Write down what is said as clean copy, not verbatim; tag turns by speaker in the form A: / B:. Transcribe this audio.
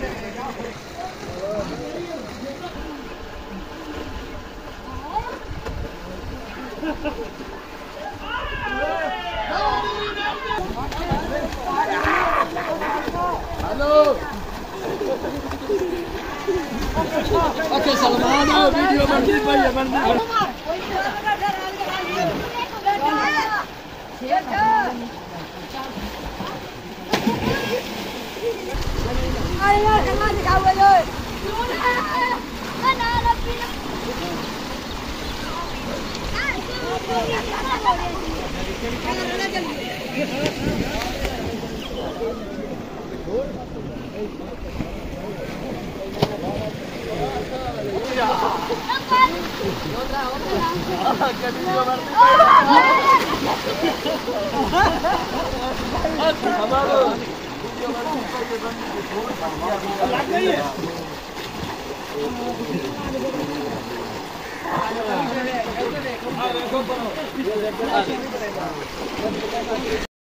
A: hello okay Salman video बनती भाई बनती
B: अरे यार कहाँ दिखाओ ये
A: लग गई है